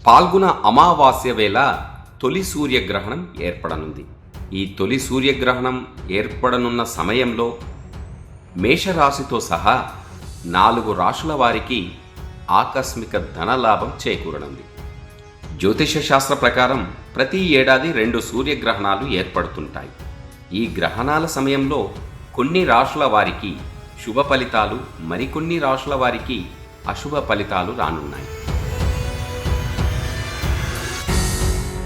పాల్గొన అమావాస్య వేళ తొలి సూర్యగ్రహణం ఏర్పడనుంది. ఈ తొలి సూర్యగ్రహణం ఏర్పడనున్న సమయంలో మేషరాశితో సహా 4 రాశుల వారికి ఆకస్మిక ధనలాభం చేకూరనుంది. జ్యోతిష శాస్త్ర ప్రకారం ప్రతి ఏడాది 2 సూర్యగ్రహణాలు ఏర్పడుతుంటాయి. ఈ గ్రహణాల సమయంలో కొన్ని రాశుల వారికి శుభ ఫలితాలు, మరికొన్ని రాశుల వారికి అశుభ ఫలితాలు రానున్నాయి.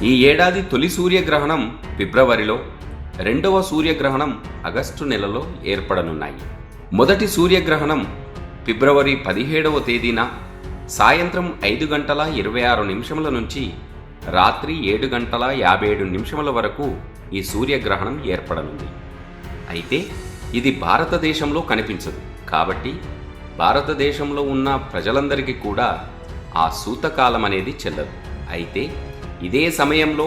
ఈ ఏడాది తొలి సూర్యగ్రహణం ఫిబ్రవరిలో, 2వ సూర్యగ్రహణం ఆగస్టు నెలలో ఏర్పడనున్నాయి. మొదటి సూర్యగ్రహణం ఫిబ్రవరి 17వ తేదీన సాయంత్రం 5:26 నుంచి రాత్రి 7:57 వరకు ఈ సూర్యగ్రహణం ఏర్పడనుంది. అయితే ఇది భారతదేశంలో కనిపించదు. కాబట్టి భారతదేశంలో ఉన్న ప్రజలందరికీ కూడా ఆ సూతకాలం అనేది చెల్లదు. అయితే ఇదే సమయంలో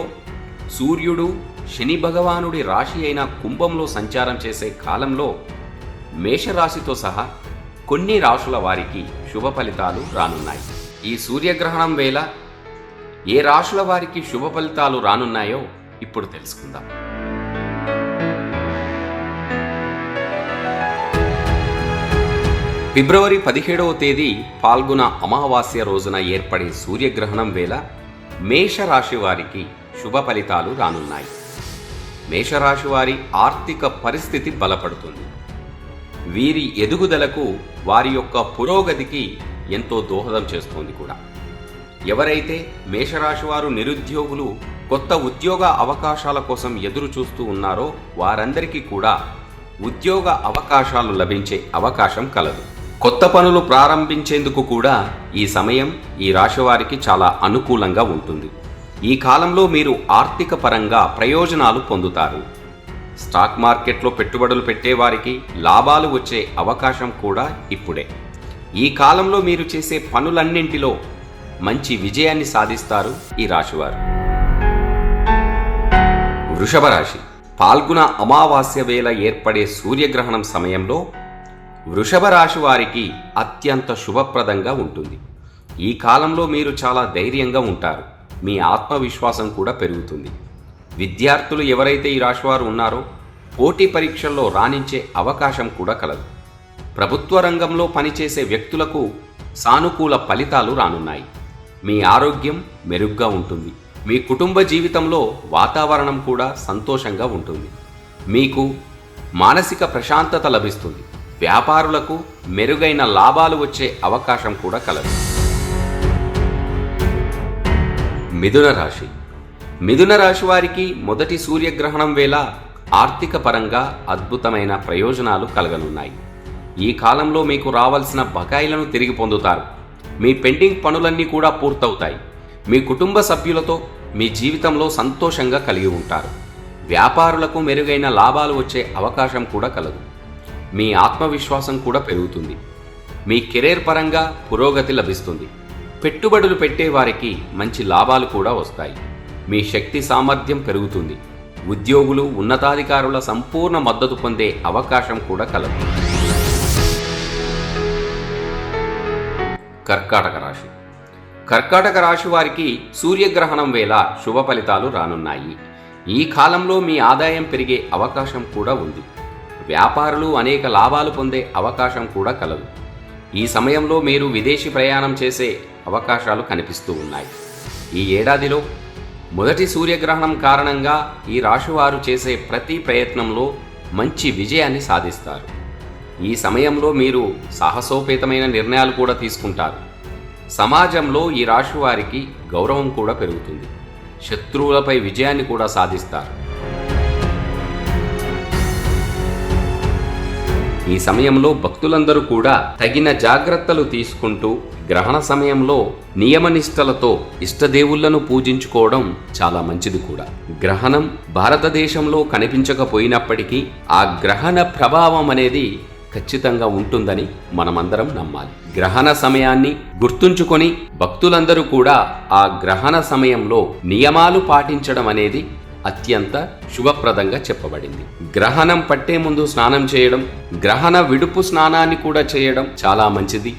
సూర్యుడు శని భగవానుడి రాశి అయిన కుంభంలో సంచారం చేసే కాలంలో మేషరాశితో సహా కొన్ని రాశుల వారికి శుభ ఫలితాలు రానున్నాయి. ఈ సూర్యగ్రహణం వేళ ఏ రాశుల వారికి శుభ ఫలితాలు రానున్నాయో ఇప్పుడు తెలుసుకుందాం. ఫిబ్రవరి 17వ తేదీ పాల్గొన అమావాస్య రోజున ఏర్పడే సూర్యగ్రహణం వేళ మేషరాశి వారికి శుభ ఫలితాలు రానున్నాయి. మేషరాశి వారి ఆర్థిక పరిస్థితి బలపడుతుంది. వీరి ఎదుగుదలకు, వారి యొక్క పురోగతికి ఎంతో దోహదం చేస్తుంది కూడా. ఎవరైతే మేషరాశి వారు నిరుద్యోగులు కొత్త ఉద్యోగ అవకాశాల కోసం ఎదురు చూస్తూ ఉన్నారో వారందరికీ కూడా ఉద్యోగ అవకాశాలు లభించే అవకాశం కలదు. కొత్త పనులు ప్రారంభించేందుకు కూడా ఈ సమయం ఈ రాశి వారికి చాలా అనుకూలంగా ఉంటుంది. ఈ కాలంలో మీరు ఆర్థిక పరంగా ప్రయోజనాలు పొందుతారు. స్టాక్ మార్కెట్లో పెట్టుబడులు పెట్టేవారికి లాభాలు వచ్చే అవకాశం కూడా ఇప్పుడే. ఈ కాలంలో మీరు చేసే పనులన్నింటిలో మంచి విజయాన్ని సాధిస్తారు ఈ రాశివారు. వృషభ రాశి. పాల్గొన అమావాస్య వేళ ఏర్పడే సూర్యగ్రహణం సమయంలో వృషభ రాశి వారికి అత్యంత శుభప్రదంగా ఉంటుంది. ఈ కాలంలో మీరు చాలా ధైర్యంగా ఉంటారు. మీ ఆత్మవిశ్వాసం కూడా పెరుగుతుంది. విద్యార్థులు ఎవరైతే ఈ రాశివారు ఉన్నారో పోటీ పరీక్షల్లో రాణించే అవకాశం కూడా కలదు. ప్రభుత్వ రంగంలో పనిచేసే వ్యక్తులకు సానుకూల ఫలితాలు రానున్నాయి. మీ ఆరోగ్యం మెరుగ్గా ఉంటుంది. మీ కుటుంబ జీవితంలో వాతావరణం కూడా సంతోషంగా ఉంటుంది. మీకు మానసిక ప్రశాంతత లభిస్తుంది. వ్యాపారులకు మెరుగైన లాభాలు వచ్చే అవకాశం కూడా కలదు. మిథున రాశి. మిథున రాశి వారికి మొదటి సూర్యగ్రహణం వేళ ఆర్థిక పరంగా అద్భుతమైన ప్రయోజనాలు కలగనున్నాయి. ఈ కాలంలో మీకు రావాల్సిన బకాయిలను తిరిగి పొందుతారు. మీ పెండింగ్ పనులన్నీ కూడా పూర్తవుతాయి. మీ కుటుంబ సభ్యులతో మీ జీవితంలో సంతోషంగా కలిగి ఉంటారు. వ్యాపారులకు మెరుగైన లాభాలు వచ్చే అవకాశం కూడా కలదు. మీ ఆత్మవిశ్వాసం కూడా పెరుగుతుంది. మీ కెరీర్ పరంగా పురోగతి లభిస్తుంది. పెట్టుబడులు పెట్టేవారికి మంచి లాభాలు కూడా వస్తాయి. మీ శక్తి సామర్థ్యం పెరుగుతుంది. ఉద్యోగులు, ఉన్నతాధికారుల సంపూర్ణ మద్దతు పొందే అవకాశం కూడా కలదు. కర్కాటక రాశి. కర్కాటక రాశి వారికి సూర్యగ్రహణం వేళ శుభ ఫలితాలు రానున్నాయి. ఈ కాలంలో మీ ఆదాయం పెరిగే అవకాశం కూడా ఉంది. వ్యాపారులు అనేక లాభాలు పొందే అవకాశం కూడా కలదు. ఈ సమయంలో మీరు విదేశీ ప్రయాణం చేసే అవకాశాలు కనిపిస్తూ ఉన్నాయి. ఈ ఏడాదిలో మొదటి సూర్యగ్రహణం కారణంగా ఈ రాశివారు చేసే ప్రతి ప్రయత్నంలో మంచి విజయాన్ని సాధిస్తారు. ఈ సమయంలో మీరు సాహసోపేతమైన నిర్ణయాలు కూడా తీసుకుంటారు. సమాజంలో ఈ రాశి వారికి గౌరవం కూడా పెరుగుతుంది. శత్రువులపై విజయాన్ని కూడా సాధిస్తారు. ఈ సమయంలో భక్తులందరూ కూడా తగిన జాగ్రత్తలు తీసుకుంటూ గ్రహణ సమయంలో నియమనిష్టలతో ఇష్టదేవుళ్లను పూజించుకోవడం చాలా మంచిది కూడా. గ్రహణం భారతదేశంలో కనిపించకపోయినప్పటికీ ఆ గ్రహణ ప్రభావం అనేది ఖచ్చితంగా ఉంటుందని మనమందరం నమ్మాలి. గ్రహణ సమయాన్ని గుర్తుంచుకొని భక్తులందరూ కూడా ఆ గ్రహణ సమయంలో నియమాలు పాటించడం అనేది అత్యంత శుభప్రదంగా చెప్పబడింది. గ్రహణం పట్టే ముందు స్నానం చేయడం, గ్రహణ విడుపు స్నానాన్ని కూడా చేయడం చాలా మంచిది.